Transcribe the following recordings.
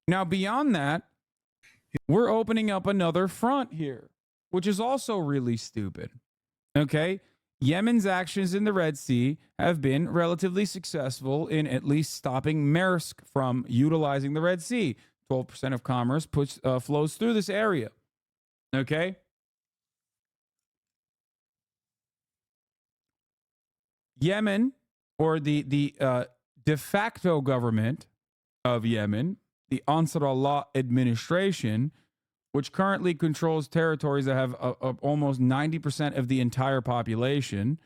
Now, beyond that, we're opening up another front here, which is also really stupid. Okay? Yemen's actions in the Red Sea have been relatively successful in at least stopping Maersk from utilizing the Red Sea. 12% of commerce flows through this area. Okay? Yemen, or the de facto government of Yemen, the Ansar Allah administration, which currently controls territories that have almost 90% of the entire population,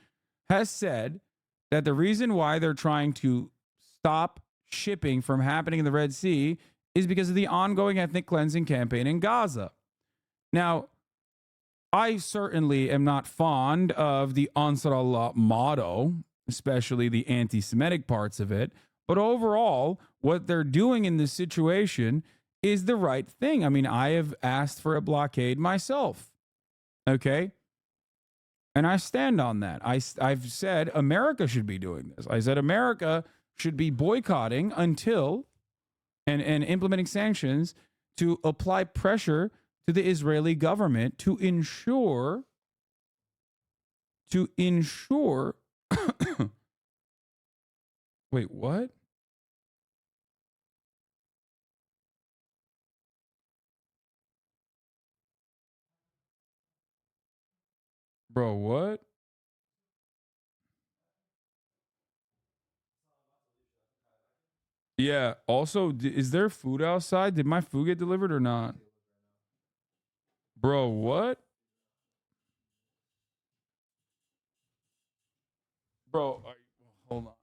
has said that the reason why they're trying to stop shipping from happening in the Red Sea is because of the ongoing ethnic cleansing campaign in Gaza. Now, I certainly am not fond of the Ansar Allah motto, especially the anti Semitic parts of it. But overall, what they're doing in this situation is the right thing. I mean, I have asked for a blockade myself. Okay. And I stand on that. I've said America should be doing this. I said America should be boycotting until and implementing sanctions to apply pressure to the Israeli government to ensure wait, what? Bro, what? Yeah. Also, is there food outside? Did my food get delivered or not? Bro, what? Bro, hold on.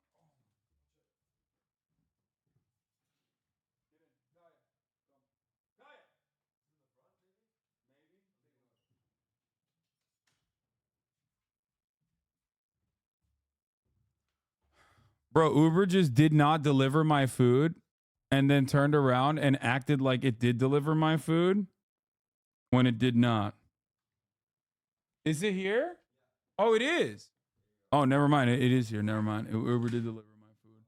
Bro, Uber just did not deliver my food and then turned around and acted like it did deliver my food when it did not. Is it here? Oh, it is. Oh, never mind. It is here. Never mind. Uber did deliver my food.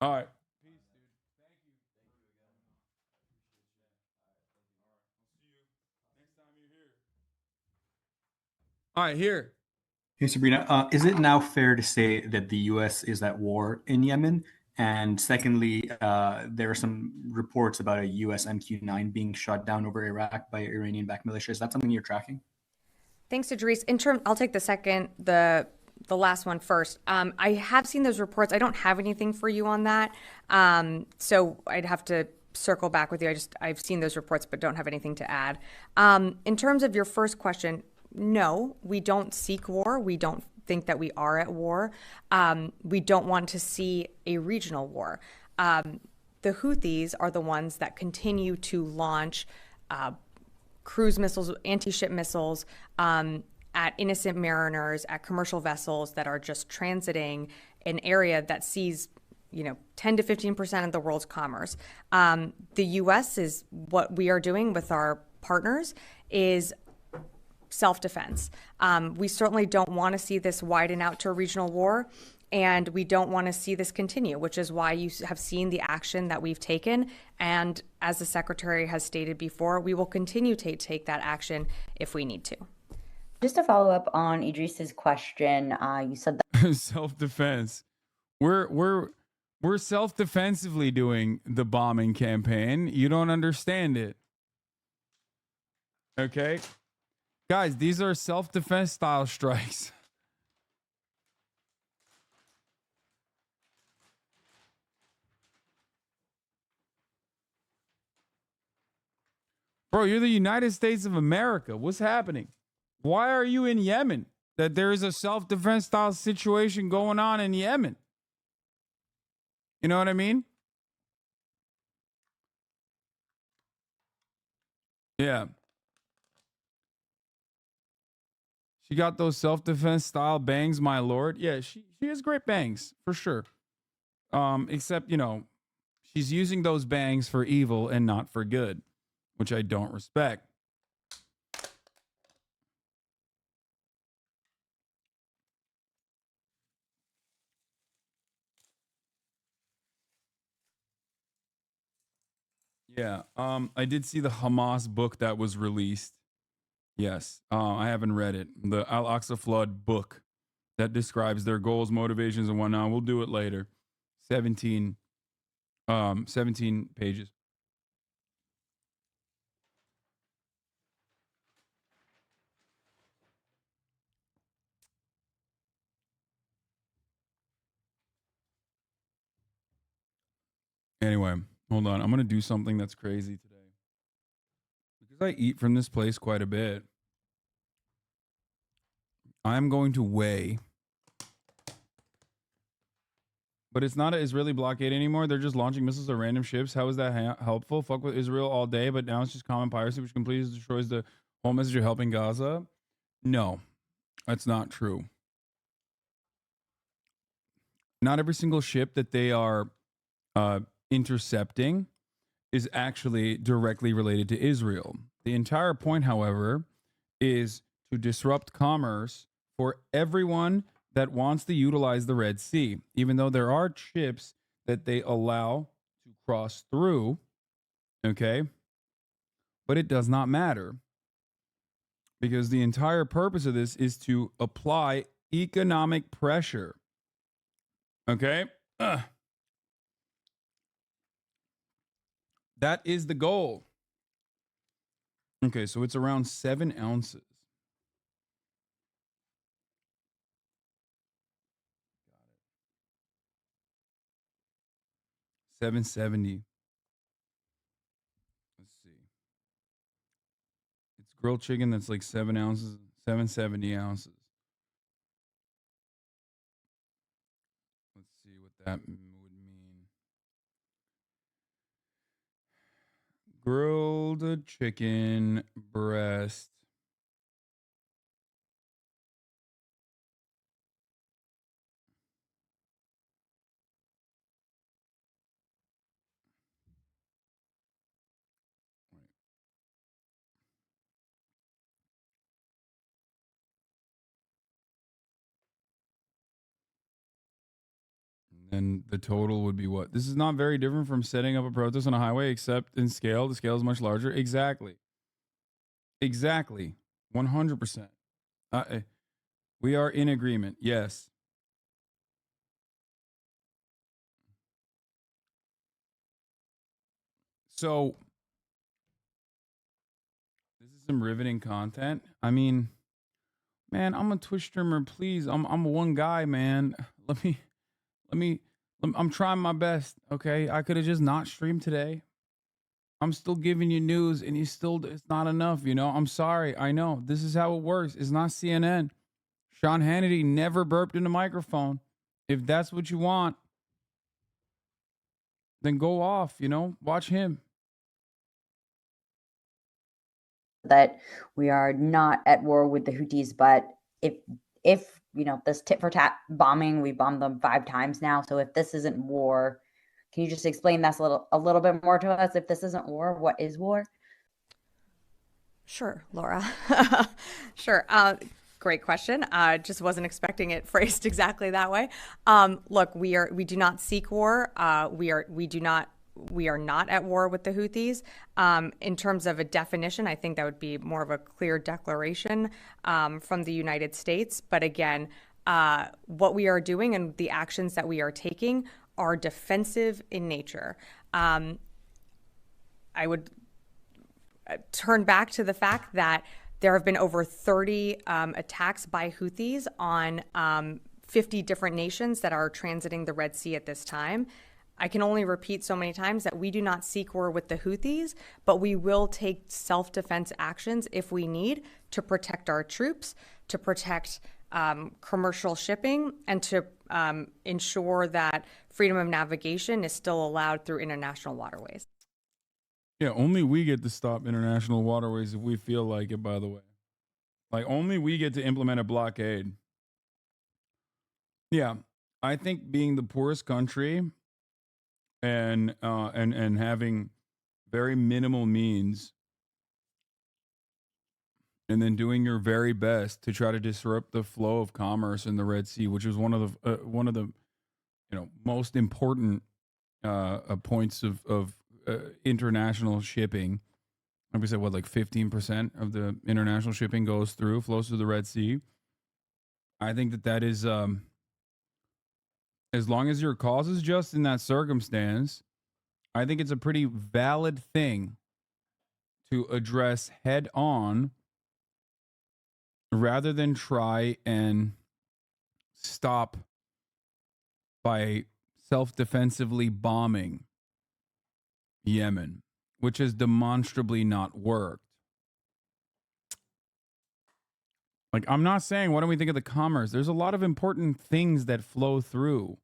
All right. Peace, dude. Thank you. Next time you're here. All right, here. Hey Sabrina, is it now fair to say that the U.S. is at war in Yemen? And secondly, there are some reports about a U.S. MQ-9 being shot down over Iraq by Iranian-backed militia. Is that something you're tracking? Thanks, Idris. I'll take the last one first. I have seen those reports. I don't have anything for you on that, so I'd have to circle back with you. I've seen those reports, but don't have anything to add. In terms of your first question, no, we don't seek war. We don't think that we are at war. We don't want to see a regional war. The Houthis are the ones that continue to launch cruise missiles, anti-ship missiles at innocent mariners, at commercial vessels that are just transiting an area that sees 10 to 15% of the world's commerce. The U.S. is what we are doing with our partners is self-defense. We certainly don't want to see this widen out to a regional war, and we don't want to see this continue, which is why you have seen the action that we've taken. And as the secretary has stated before, we will continue to take that action if we need to. Just to follow up on Idris's question, you said that Self-defense. We're self-defensively doing the bombing campaign. You don't understand it. Okay? Guys, these are self-defense style strikes. Bro, you're the United States of America. What's happening? Why are you in Yemen? That there is a self-defense style situation going on in Yemen. You know what I mean? Yeah. She got those self-defense style bangs, my lord. Yeah, she has great bangs, for sure. Except, she's using those bangs for evil and not for good, which I don't respect. Yeah. I did see the Hamas book that was released. Yes. I haven't read it. The Al Aqsa Flood book that describes their goals, motivations, and whatnot. We'll do it later. 17 17 pages. Anyway, hold on. I'm going to do something that's crazy today. Because I eat from this place quite a bit, I'm going to weigh. But it's not an Israeli blockade anymore. They're just launching missiles at random ships. How is that helpful? Fuck with Israel all day, but now it's just common piracy, which completely destroys the whole message of helping Gaza. No, that's not true. Not every single ship that they are intercepting is actually directly related to Israel. The entire point, however, is to disrupt commerce for everyone that wants to utilize the Red Sea, even though there are ships that they allow to cross through, okay? But it does not matter because the entire purpose of this is to apply economic pressure, okay? That is the goal. Okay, so it's around 7 ounces. 770. Let's see. It's grilled chicken that's like 7 ounces, 770 ounces. Let's see what that would mean. Grilled chicken breast. And the total would be what? This is not very different from setting up a protest on a highway, except in scale. The scale is much larger. Exactly. Exactly. 100%. We are in agreement. Yes. So, this is some riveting content. I mean, man, I'm a Twitch streamer. Please, I'm one guy, man. Let me. I'm trying my best. Okay, I could have just not streamed today. I'm still giving you news, and it's not enough. You know, I'm sorry. I know this is how it works. It's not CNN. Sean Hannity never burped in the microphone. If that's what you want, then go off. You know, watch him. That we are not at war with the Houthis, but if you know this tit for tat bombing, we bombed them 5 times now. So if this isn't war, can you just explain that a little bit more to us? If this isn't war, what is war? Sure, Laura. Sure. Great question. Just wasn't expecting it phrased exactly that way. Look, we do not seek war. We are not at war with the Houthis. In terms of a definition, I think that would be more of a clear declaration from the United States. But again, what we are doing and the actions that we are taking are defensive in nature. I would turn back to the fact that there have been over 30 attacks by Houthis on 50 different nations that are transiting the Red Sea at this time. I can only repeat so many times that we do not seek war with the Houthis, but we will take self-defense actions if we need to protect our troops, to protect commercial shipping, and to ensure that freedom of navigation is still allowed through international waterways. Yeah, only we get to stop international waterways if we feel like it, by the way. Like, only we get to implement a blockade. Yeah, I think being the poorest country and having very minimal means and then doing your very best to try to disrupt the flow of commerce in the Red Sea, which is one of the most important points of international shipping. Like we said, what, like 15% of the international shipping flows through the Red Sea. I think that is, as long as your cause is just in that circumstance, I think it's a pretty valid thing to address head on rather than try and stop by self-defensively bombing Yemen, which has demonstrably not worked. Like, I'm not saying, what do we think of the commerce? There's a lot of important things that flow through.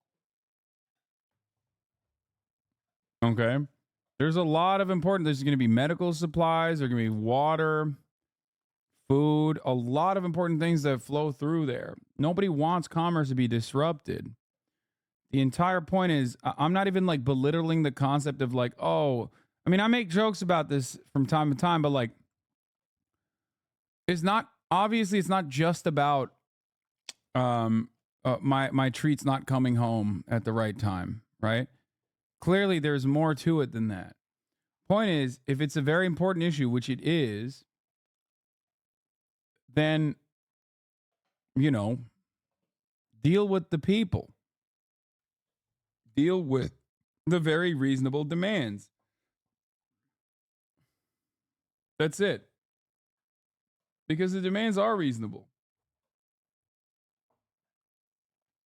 Okay? There's a lot of important, there's going to be medical supplies, there's going to be water, food, a lot of important things that flow through there. Nobody wants commerce to be disrupted. The entire point is, I'm not even like belittling the concept of like, oh, I mean, I make jokes about this from time to time, but like, it's not, obviously it's not just about my treats not coming home at the right time, right? Clearly there's more to it than that. Point is, if it's a very important issue, which it is, then, you know, deal with the people. Deal with the very reasonable demands. That's it. Because the demands are reasonable.